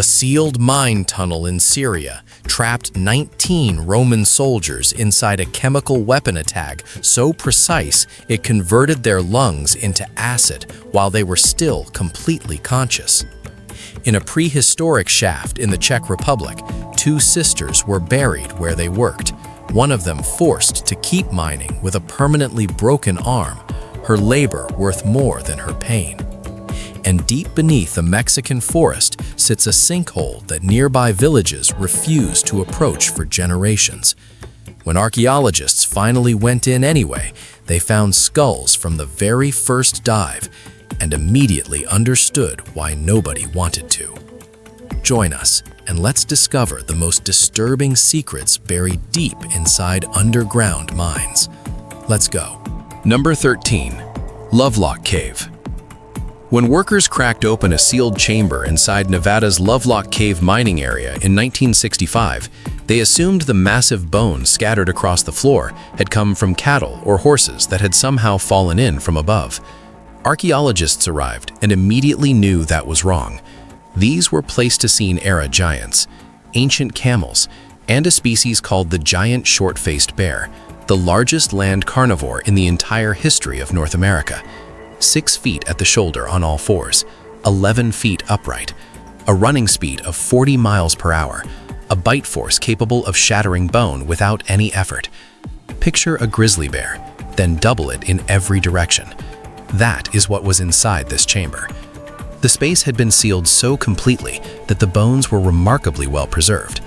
A sealed mine tunnel in Syria trapped 19 Roman soldiers inside a chemical weapon attack so precise it converted their lungs into acid while they were still completely conscious. In a prehistoric shaft in the Czech Republic, two sisters were buried where they worked, one of them forced to keep mining with a permanently broken arm, her labor worth more than her pain. And deep beneath a Mexican forest sits a sinkhole that nearby villages refused to approach for generations. When archaeologists finally went in anyway, they found skulls from the very first dive and immediately understood why nobody wanted to. Join us and let's discover the most disturbing secrets buried deep inside underground mines. Let's go. Number 13. Lovelock Cave. When workers cracked open a sealed chamber inside Nevada's Lovelock Cave mining area in 1965, they assumed the massive bones scattered across the floor had come from cattle or horses that had somehow fallen in from above. Archaeologists arrived and immediately knew that was wrong. These were Pleistocene-era giants, ancient camels, and a species called the giant short-faced bear, the largest land carnivore in the entire history of North America. 6 feet at the shoulder on all fours, 11 feet upright, a running speed of 40 miles per hour, a bite force capable of shattering bone without any effort. Picture a grizzly bear, then double it in every direction. That is what was inside this chamber. The space had been sealed so completely that the bones were remarkably well preserved.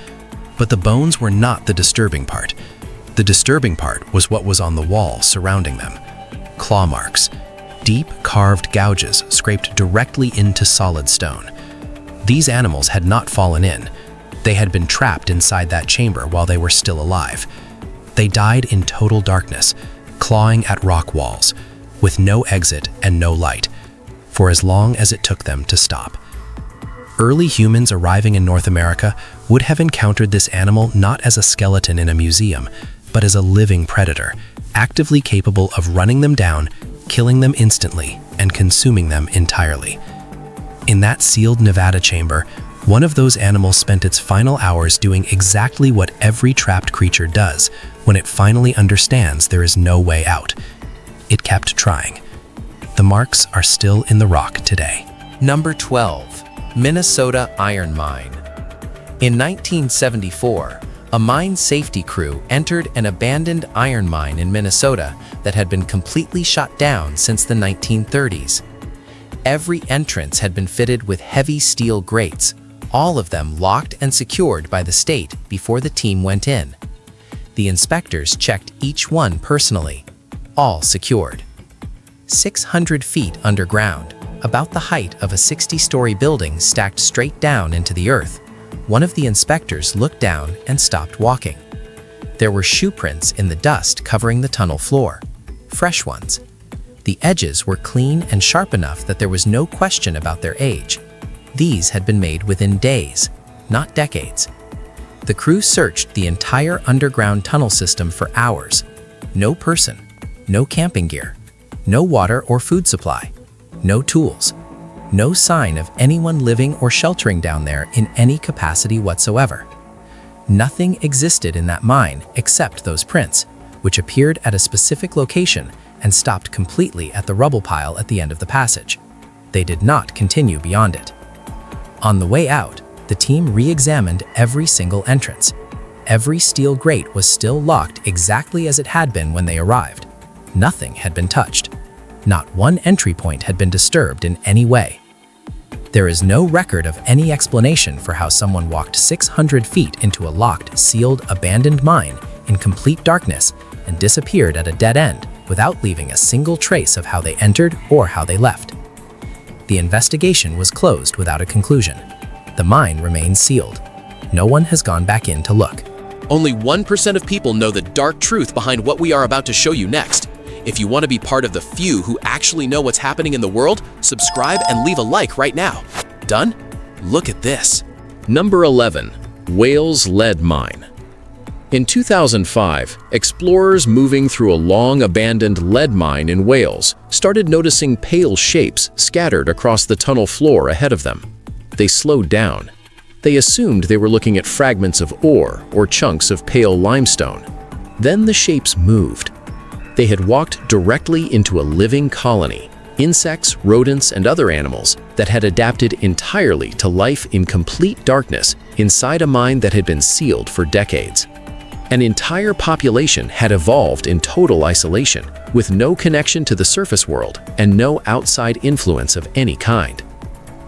But the bones were not the disturbing part. The disturbing part was what was on the wall surrounding them. Claw marks. Deep, carved gouges scraped directly into solid stone. These animals had not fallen in. They had been trapped inside that chamber while they were still alive. They died in total darkness, clawing at rock walls, with no exit and no light, for as long as it took them to stop. Early humans arriving in North America would have encountered this animal not as a skeleton in a museum, but as a living predator, actively capable of running them down, killing them instantly, and consuming them entirely. In that sealed Nevada chamber, one of those animals spent its final hours doing exactly what every trapped creature does when it finally understands there is no way out. It kept trying. The marks are still in the rock today. Number 12. Minnesota Iron Mine. In 1974, a mine safety crew entered an abandoned iron mine in Minnesota that had been completely shut down since the 1930s. Every entrance had been fitted with heavy steel grates, all of them locked and secured by the state before the team went in. The inspectors checked each one personally, all secured. 600 feet underground, about the height of a 60-story building stacked straight down into the earth, one of the inspectors looked down and stopped walking. There were shoe prints in the dust covering the tunnel floor, fresh ones. The edges were clean and sharp enough that there was no question about their age. These had been made within days, not decades. The crew searched the entire underground tunnel system for hours. No person, no camping gear, no water or food supply, no tools. No sign of anyone living or sheltering down there in any capacity whatsoever. Nothing existed in that mine except those prints, which appeared at a specific location and stopped completely at the rubble pile at the end of the passage. They did not continue beyond it. On the way out, the team re-examined every single entrance. Every steel grate was still locked exactly as it had been when they arrived. Nothing had been touched. Not one entry point had been disturbed in any way. There is no record of any explanation for how someone walked 600 feet into a locked, sealed, abandoned mine in complete darkness and disappeared at a dead end without leaving a single trace of how they entered or how they left. The investigation was closed without a conclusion. The mine remains sealed. No one has gone back in to look. Only 1% of people know the dark truth behind what we are about to show you next. If you want to be part of the few who actually know what's happening in the world, subscribe and leave a like right now. Done? Look at this. Number 11. Wales Lead Mine. In 2005, explorers moving through a long abandoned lead mine in Wales started noticing pale shapes scattered across the tunnel floor ahead of them. They slowed down. They assumed they were looking at fragments of ore or chunks of pale limestone. Then the shapes moved. They had walked directly into a living colony, insects, rodents, and other animals that had adapted entirely to life in complete darkness inside a mine that had been sealed for decades. An entire population had evolved in total isolation, with no connection to the surface world and no outside influence of any kind.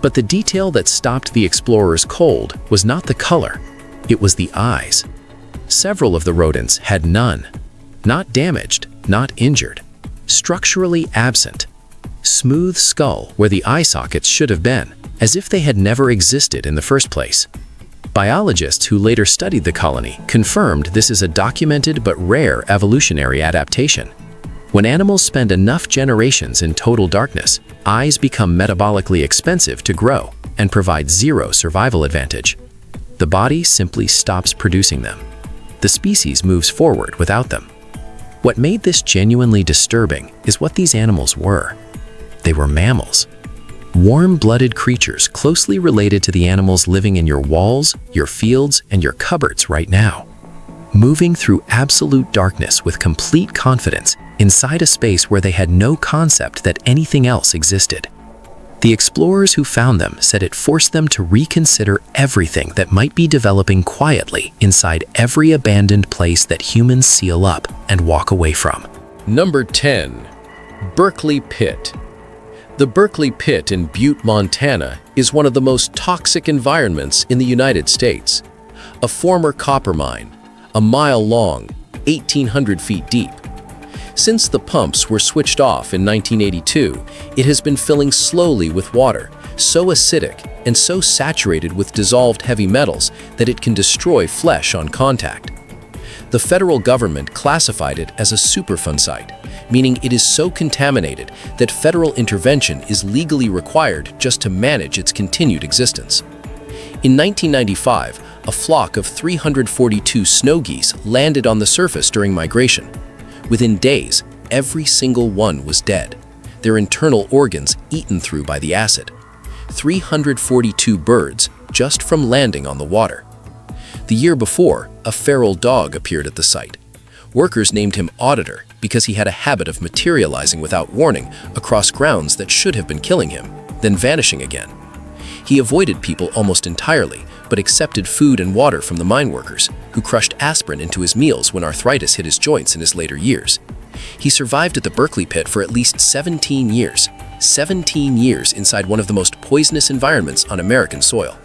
But the detail that stopped the explorers cold was not the color, it was the eyes. Several of the rodents had none. Not damaged, not injured. Structurally absent. Smooth skull where the eye sockets should have been, as if they had never existed in the first place. Biologists who later studied the colony confirmed this is a documented but rare evolutionary adaptation. When animals spend enough generations in total darkness, eyes become metabolically expensive to grow and provide zero survival advantage. The body simply stops producing them. The species moves forward without them. What made this genuinely disturbing is what these animals were. They were mammals. Warm-blooded creatures closely related to the animals living in your walls, your fields, and your cupboards right now. Moving through absolute darkness with complete confidence inside a space where they had no concept that anything else existed. The explorers who found them said it forced them to reconsider everything that might be developing quietly inside every abandoned place that humans seal up and walk away from. Number 10. Berkeley Pit. The Berkeley Pit in Butte, Montana is one of the most toxic environments in the United States. A former copper mine, a mile long, 1,800 feet deep. Since the pumps were switched off in 1982, it has been filling slowly with water, so acidic and so saturated with dissolved heavy metals that it can destroy flesh on contact. The federal government classified it as a Superfund site, meaning it is so contaminated that federal intervention is legally required just to manage its continued existence. In 1995, a flock of 342 snow geese landed on the surface during migration. Within days, every single one was dead, their internal organs eaten through by the acid. 342 birds just from landing on the water. The year before, a feral dog appeared at the site. Workers named him Auditor because he had a habit of materializing without warning across grounds that should have been killing him, then vanishing again. He avoided people almost entirely, but accepted food and water from the mine workers, who crushed aspirin into his meals when arthritis hit his joints in his later years. He survived at the Berkeley Pit for at least 17 years. 17 years inside one of the most poisonous environments on American soil.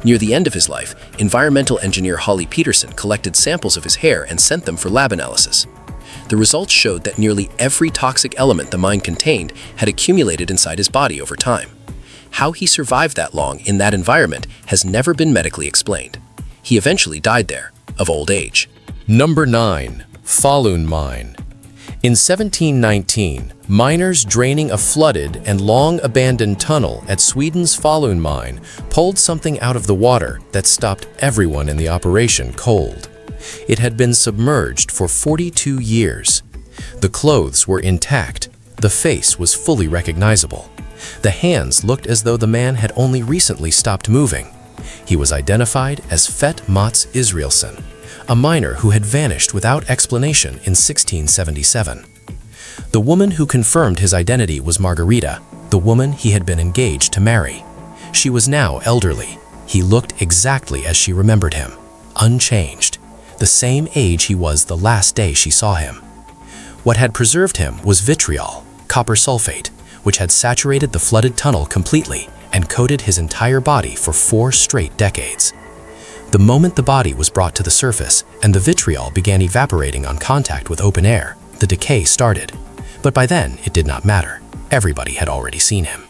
Near the end of his life, environmental engineer Holly Peterson collected samples of his hair and sent them for lab analysis. The results showed that nearly every toxic element the mine contained had accumulated inside his body over time. How he survived that long in that environment has never been medically explained. He eventually died there, of old age. Number 9. Falun Mine. In 1719, miners draining a flooded and long-abandoned tunnel at Sweden's Falun mine pulled something out of the water that stopped everyone in the operation cold. It had been submerged for 42 years. The clothes were intact. The face was fully recognizable. The hands looked as though the man had only recently stopped moving. He was identified as Fet Mats Israelson, a miner who had vanished without explanation in 1677. The woman who confirmed his identity was Margarita, the woman he had been engaged to marry. She was now elderly. He looked exactly as she remembered him, unchanged, the same age he was the last day she saw him. What had preserved him was vitriol, copper sulfate, which had saturated the flooded tunnel completely and coated his entire body for 4 straight decades. The moment the body was brought to the surface and the vitriol began evaporating on contact with open air, the decay started. But by then, it did not matter. Everybody had already seen him.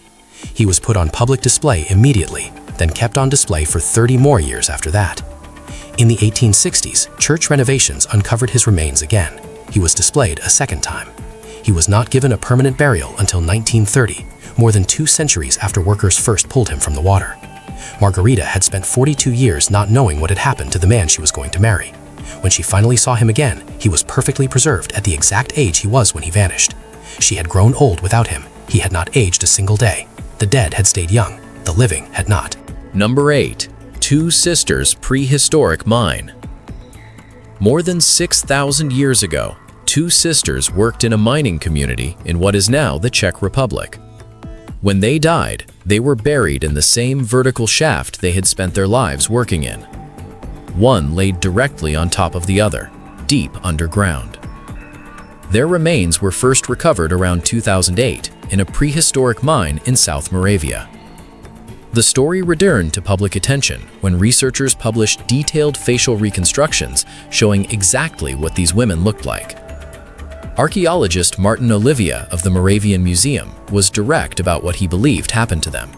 He was put on public display immediately, then kept on display for 30 more years after that. In the 1860s, church renovations uncovered his remains again. He was displayed a second time. He was not given a permanent burial until 1930, more than 2 centuries after workers first pulled him from the water. Margarita had spent 42 years not knowing what had happened to the man she was going to marry. When she finally saw him again, he was perfectly preserved at the exact age he was when he vanished. She had grown old without him. He had not aged a single day. The dead had stayed young. The living had not. Number 8. Two Sisters Prehistoric Mine. More than 6,000 years ago, two sisters worked in a mining community in what is now the Czech Republic. When they died, they were buried in the same vertical shaft they had spent their lives working in. One laid directly on top of the other, deep underground. Their remains were first recovered around 2008 in a prehistoric mine in South Moravia. The story returned to public attention when researchers published detailed facial reconstructions showing exactly what these women looked like. Archaeologist Martin Olivia of the Moravian Museum was direct about what he believed happened to them.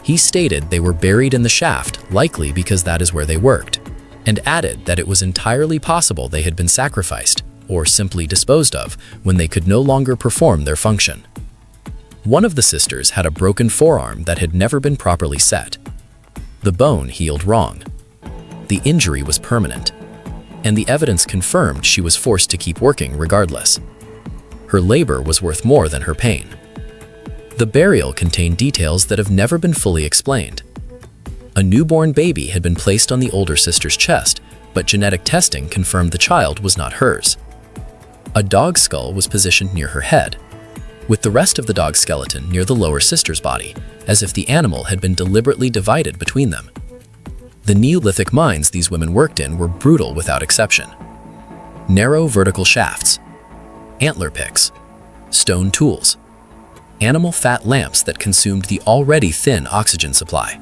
He stated they were buried in the shaft, likely because that is where they worked, and added that it was entirely possible they had been sacrificed or simply disposed of when they could no longer perform their function. One of the sisters had a broken forearm that had never been properly set. The bone healed wrong. The injury was permanent, and the evidence confirmed she was forced to keep working regardless. Her labor was worth more than her pain. The burial contained details that have never been fully explained. A newborn baby had been placed on the older sister's chest, but genetic testing confirmed the child was not hers. A dog skull was positioned near her head, with the rest of the dog skeleton near the lower sister's body, as if the animal had been deliberately divided between them. The Neolithic mines these women worked in were brutal without exception. Narrow vertical shafts, antler picks, stone tools, animal fat lamps that consumed the already thin oxygen supply.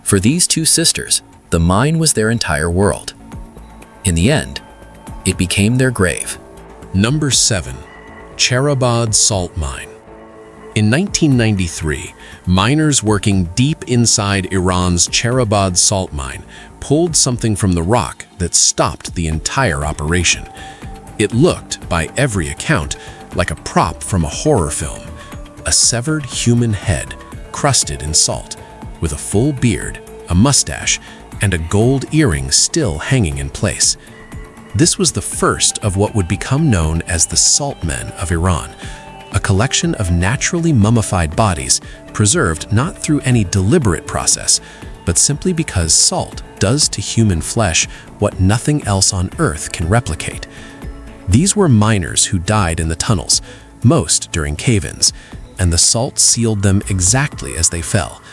For these two sisters, the mine was their entire world. In the end, it became their grave. Number 7. Cherabad Salt Mine. In 1993, miners working deep inside Iran's Cherabad salt mine pulled something from the rock that stopped the entire operation. It looked, by every account, like a prop from a horror film. A severed human head, crusted in salt, with a full beard, a mustache, and a gold earring still hanging in place. This was the first of what would become known as the Salt Men of Iran, a collection of naturally mummified bodies preserved not through any deliberate process, but simply because salt does to human flesh what nothing else on Earth can replicate. These were miners who died in the tunnels, most during cave-ins, and the salt sealed them exactly as they fell.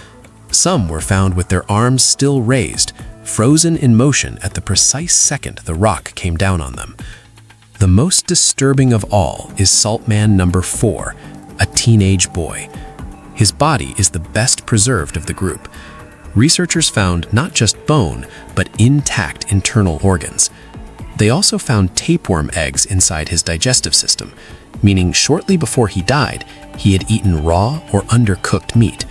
Some were found with their arms still raised, frozen in motion at the precise second the rock came down on them. The most disturbing of all is Salt Man number 4, a teenage boy. His body is the best preserved of the group. Researchers found not just bone, but intact internal organs. They also found tapeworm eggs inside his digestive system, meaning shortly before he died, he had eaten raw or undercooked meat.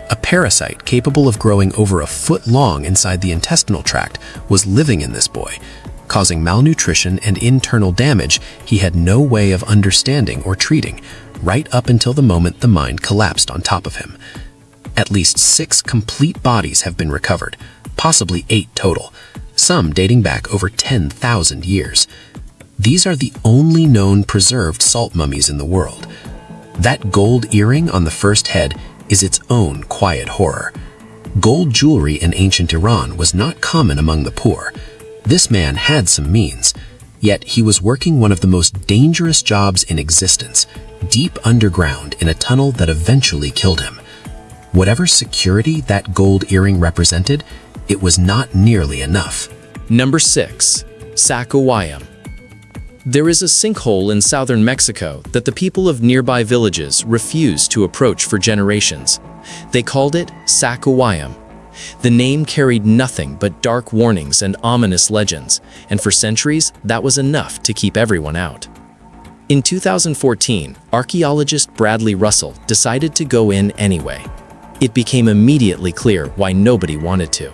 A parasite capable of growing over a foot long inside the intestinal tract was living in this boy, causing malnutrition and internal damage he had no way of understanding or treating, right up until the moment the mine collapsed on top of him. At least 6 complete bodies have been recovered, possibly 8 total, some dating back over 10,000 years. These are the only known preserved salt mummies in the world. That gold earring on the first head is its own quiet horror. Gold jewelry in ancient Iran was not common among the poor. This man had some means, yet he was working one of the most dangerous jobs in existence, deep underground in a tunnel that eventually killed him. Whatever security that gold earring represented, it was not nearly enough. Number 6. Sacsayhuaman. There is a sinkhole in southern Mexico that the people of nearby villages refused to approach for generations. They called it Sacsayhuaman. The name carried nothing but dark warnings and ominous legends, and for centuries, that was enough to keep everyone out. In 2014, archaeologist Bradley Russell decided to go in anyway. It became immediately clear why nobody wanted to.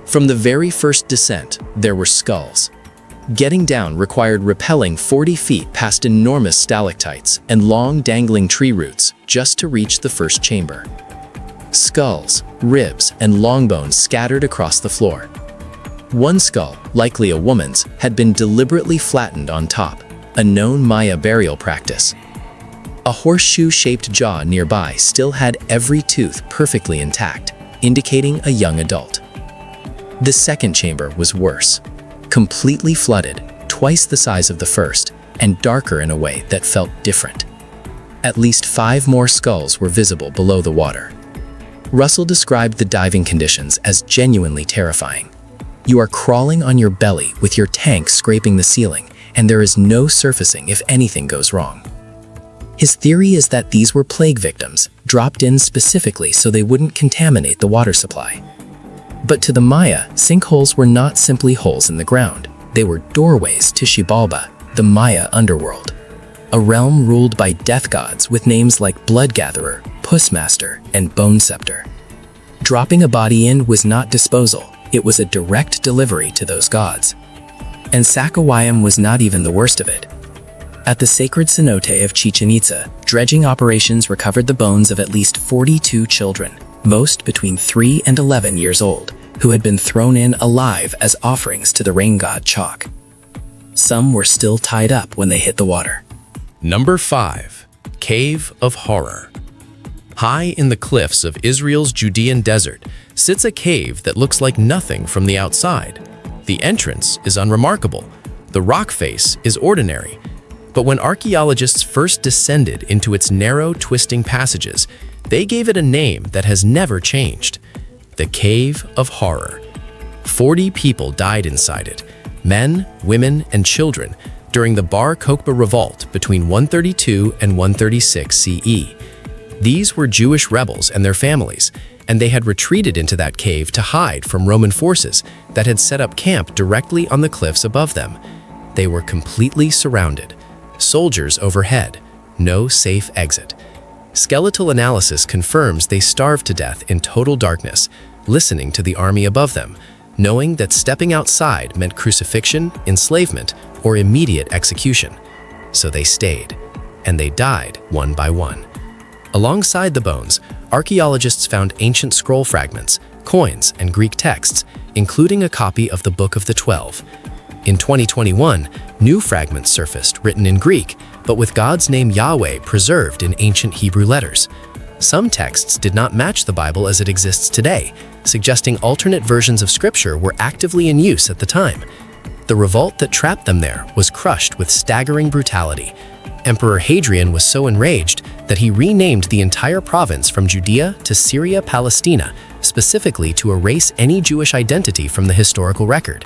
From the very first descent, there were skulls. Getting down required rappelling 40 feet past enormous stalactites and long dangling tree roots just to reach the first chamber. Skulls, ribs, and long bones scattered across the floor. One skull, likely a woman's, had been deliberately flattened on top, a known Maya burial practice. A horseshoe-shaped jaw nearby still had every tooth perfectly intact, indicating a young adult. The second chamber was worse. Completely flooded, twice the size of the first, and darker in a way that felt different. At least 5 more skulls were visible below the water. Russell described the diving conditions as genuinely terrifying. You are crawling on your belly with your tank scraping the ceiling, and there is no surfacing if anything goes wrong. His theory is that these were plague victims, dropped in specifically so they wouldn't contaminate the water supply. But to the Maya, sinkholes were not simply holes in the ground. They were doorways to Xibalba, the Maya underworld, a realm ruled by death gods with names like Bloodgatherer, Pussmaster, and Bone Scepter. Dropping a body in was not disposal, it was a direct delivery to those gods. And Sacawayam was not even the worst of it. At the sacred cenote of Chichen Itza, dredging operations recovered the bones of at least 42 children, most between 3 and 11 years old, who had been thrown in alive as offerings to the rain god Chalk. Some were still tied up when they hit the water. Number 5. Cave of Horror. High in the cliffs of Israel's Judean desert sits a cave that looks like nothing from the outside. The entrance is unremarkable. The rock face is ordinary. But when archaeologists first descended into its narrow, twisting passages, they gave it a name that has never changed: the Cave of Horror. 40 people died inside it, men, women, and children, during the Bar Kokhba revolt between 132 and 136 CE. These were Jewish rebels and their families, and they had retreated into that cave to hide from Roman forces that had set up camp directly on the cliffs above them. They were completely surrounded. Soldiers overhead, no safe exit. Skeletal analysis confirms they starved to death in total darkness, listening to the army above them, knowing that stepping outside meant crucifixion, enslavement, or immediate execution. So they stayed, and they died one by one. Alongside the bones, archaeologists found ancient scroll fragments, coins, and Greek texts, including a copy of the Book of the 12. In 2021, new fragments surfaced written in Greek, but with God's name Yahweh preserved in ancient Hebrew letters. Some texts did not match the Bible as it exists today, suggesting alternate versions of Scripture were actively in use at the time. The revolt that trapped them there was crushed with staggering brutality. Emperor Hadrian was so enraged that he renamed the entire province from Judea to Syria Palestina, specifically to erase any Jewish identity from the historical record.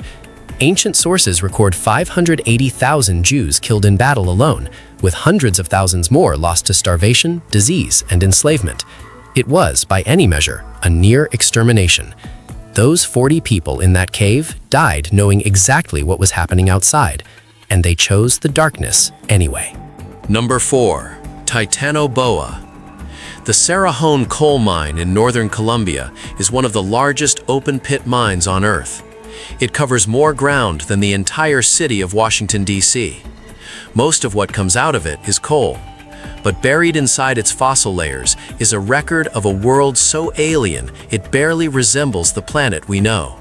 Ancient sources record 580,000 Jews killed in battle alone, with hundreds of thousands more lost to starvation, disease, and enslavement. It was, by any measure, a near extermination. Those 40 people in that cave died knowing exactly what was happening outside, and they chose the darkness anyway. Number 4. Titanoboa. The Cerrejón coal mine in northern Colombia is one of the largest open-pit mines on Earth. It covers more ground than the entire city of Washington, D.C. Most of what comes out of it is coal, but buried inside its fossil layers is a record of a world so alien it barely resembles the planet we know.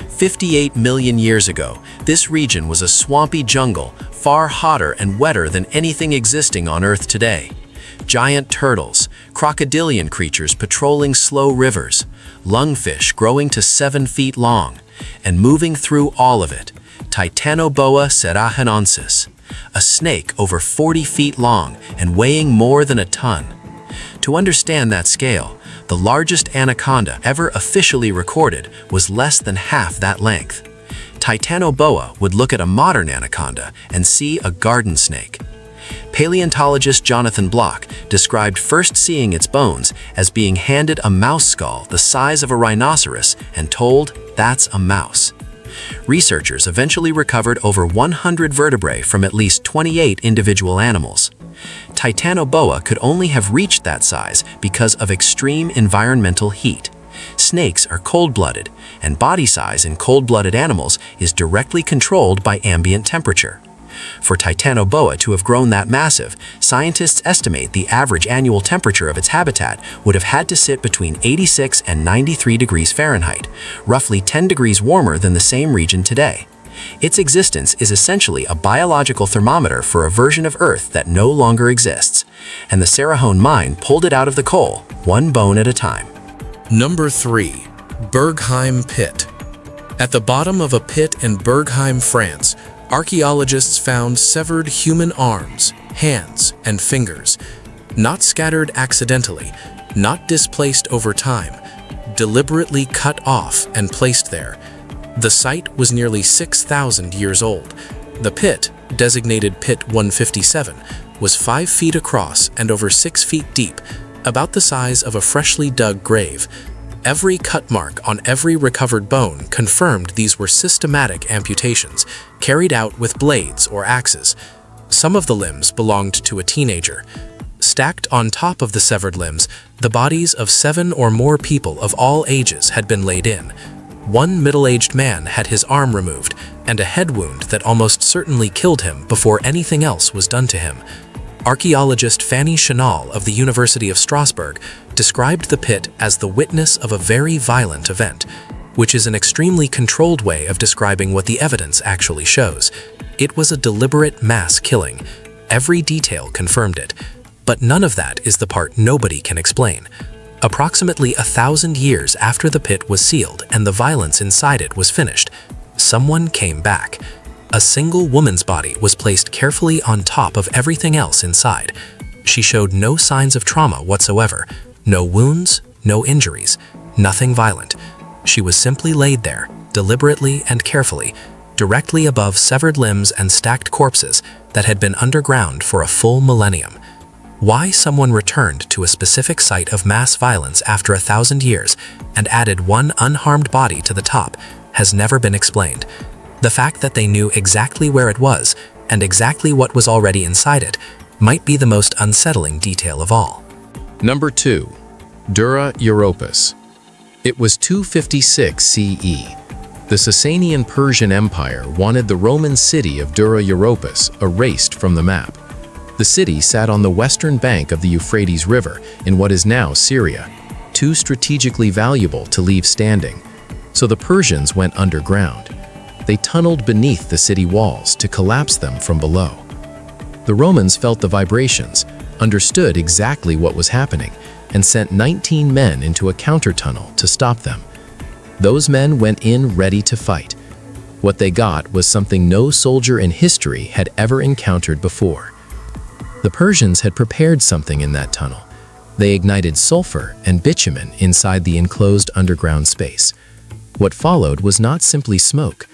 58 million years ago, this region was a swampy jungle, far hotter and wetter than anything existing on Earth today. Giant turtles, crocodilian creatures patrolling slow rivers, lungfish growing to 7 feet long, and moving through all of it, Titanoboa cerrajensis, a snake over 40 feet long and weighing more than a ton. To understand that scale, the largest anaconda ever officially recorded was less than half that length. Titanoboa would look at a modern anaconda and see a garden snake. Paleontologist Jonathan Block described first seeing its bones as being handed a mouse skull the size of a rhinoceros and told, "That's a mouse." Researchers eventually recovered over 100 vertebrae from at least 28 individual animals. Titanoboa could only have reached that size because of extreme environmental heat. Snakes are cold-blooded, and body size in cold-blooded animals is directly controlled by ambient temperature. For Titanoboa to have grown that massive, scientists estimate the average annual temperature of its habitat would have had to sit between 86 and 93 degrees Fahrenheit, roughly 10 degrees warmer than the same region today. Its existence is essentially a biological thermometer for a version of Earth that no longer exists, and the Cerrejón mine pulled it out of the coal, one bone at a time. Number 3. Bergheim Pit. At the bottom of a pit in Bergheim, France, archaeologists found severed human arms, hands, and fingers, not scattered accidentally, not displaced over time, deliberately cut off and placed there. The site was nearly 6,000 years old. The pit, designated Pit 157, was 5 feet across and over 6 feet deep, about the size of a freshly dug grave. Every cut mark on every recovered bone confirmed these were systematic amputations, carried out with blades or axes. Some of the limbs belonged to a teenager. Stacked on top of the severed limbs, the bodies of 7 or more people of all ages had been laid in. One middle-aged man had his arm removed and a head wound that almost certainly killed him before anything else was done to him. Archaeologist Fanny Chanal of the University of Strasbourg described the pit as the witness of a very violent event, which is an extremely controlled way of describing what the evidence actually shows. It was a deliberate mass killing. Every detail confirmed it. But none of that is the part nobody can explain. Approximately 1,000 years after the pit was sealed and the violence inside it was finished, someone came back. A single woman's body was placed carefully on top of everything else inside. She showed no signs of trauma whatsoever, no wounds, no injuries, nothing violent. She was simply laid there, deliberately and carefully, directly above severed limbs and stacked corpses that had been underground for a full millennium. Why someone returned to a specific site of mass violence after 1,000 years and added one unharmed body to the top has never been explained. The fact that they knew exactly where it was and exactly what was already inside it might be the most unsettling detail of all. Number 2. Dura-Europus. It was 256 CE. The Sasanian Persian Empire wanted the Roman city of Dura-Europus erased from the map. The city sat on the western bank of the Euphrates River in what is now Syria, too strategically valuable to leave standing. So the Persians went underground. They tunneled beneath the city walls to collapse them from below. The Romans felt the vibrations, understood exactly what was happening, and sent 19 men into a counter-tunnel to stop them. Those men went in ready to fight. What they got was something no soldier in history had ever encountered before. The Persians had prepared something in that tunnel. They ignited sulfur and bitumen inside the enclosed underground space. What followed was not simply smoke.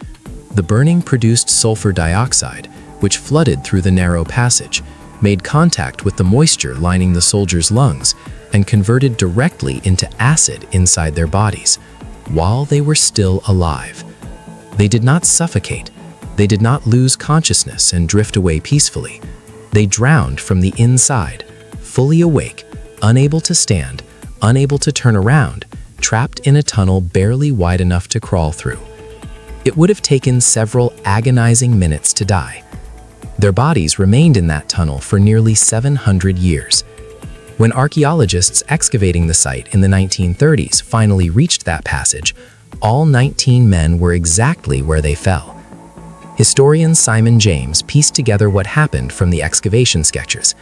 The burning produced sulfur dioxide, which flooded through the narrow passage, made contact with the moisture lining the soldiers' lungs, and converted directly into acid inside their bodies, while they were still alive. They did not suffocate. They did not lose consciousness and drift away peacefully. They drowned from the inside, fully awake, unable to stand, unable to turn around, trapped in a tunnel barely wide enough to crawl through. It would have taken several agonizing minutes to die. Their bodies remained in that tunnel for nearly 700 years. When archaeologists excavating the site in the 1930s finally reached that passage, all 19 men were exactly where they fell. Historian Simon James pieced together what happened from the excavation sketches.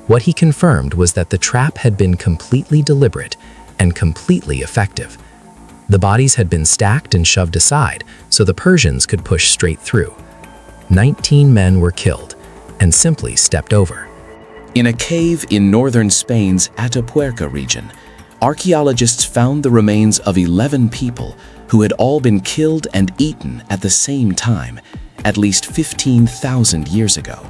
What he confirmed was that the trap had been completely deliberate and completely effective. The bodies had been stacked and shoved aside so the Persians could push straight through. 19 men were killed and simply stepped over. In a cave in northern Spain's Atapuerca region, archaeologists found the remains of 11 people who had all been killed and eaten at the same time, at least 15,000 years ago.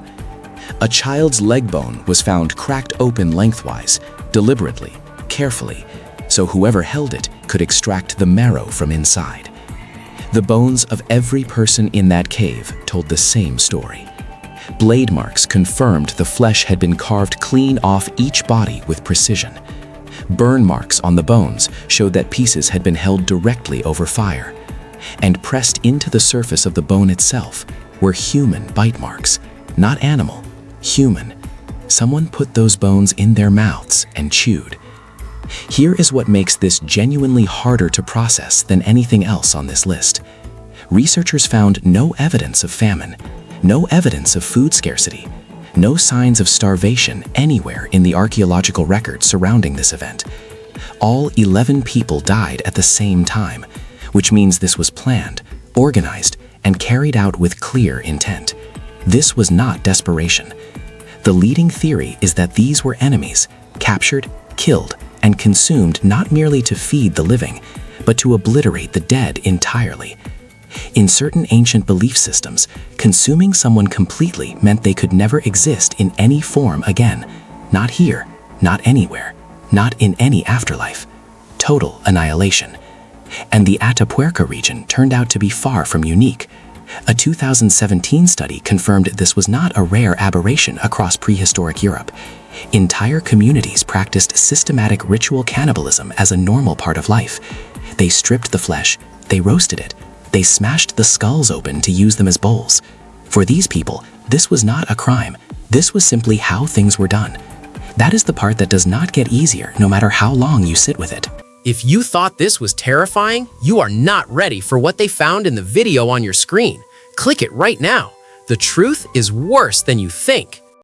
A child's leg bone was found cracked open lengthwise, deliberately, carefully, so whoever held it could extract the marrow from inside. The bones of every person in that cave told the same story. Blade marks confirmed the flesh had been carved clean off each body with precision. Burn marks on the bones showed that pieces had been held directly over fire. And pressed into the surface of the bone itself were human bite marks, not animal, human. Someone put those bones in their mouths and chewed. Here is what makes this genuinely harder to process than anything else on this list. Researchers found no evidence of famine, no evidence of food scarcity, no signs of starvation anywhere in the archaeological record surrounding this event. All 11 people died at the same time, which means this was planned, organized, and carried out with clear intent. This was not desperation. The leading theory is that these were enemies, captured, killed, and consumed not merely to feed the living, but to obliterate the dead entirely. In certain ancient belief systems, consuming someone completely meant they could never exist in any form again. Not here, not anywhere, not in any afterlife. Total annihilation. And the Atapuerca region turned out to be far from unique. A 2017 study confirmed this was not a rare aberration across prehistoric Europe. Entire communities practiced systematic ritual cannibalism as a normal part of life. They stripped the flesh, they roasted it, they smashed the skulls open to use them as bowls. For these people, this was not a crime. This was simply how things were done. That is the part that does not get easier no matter how long you sit with it. If you thought this was terrifying, you are not ready for what they found in the video on your screen. Click it right now. The truth is worse than you think.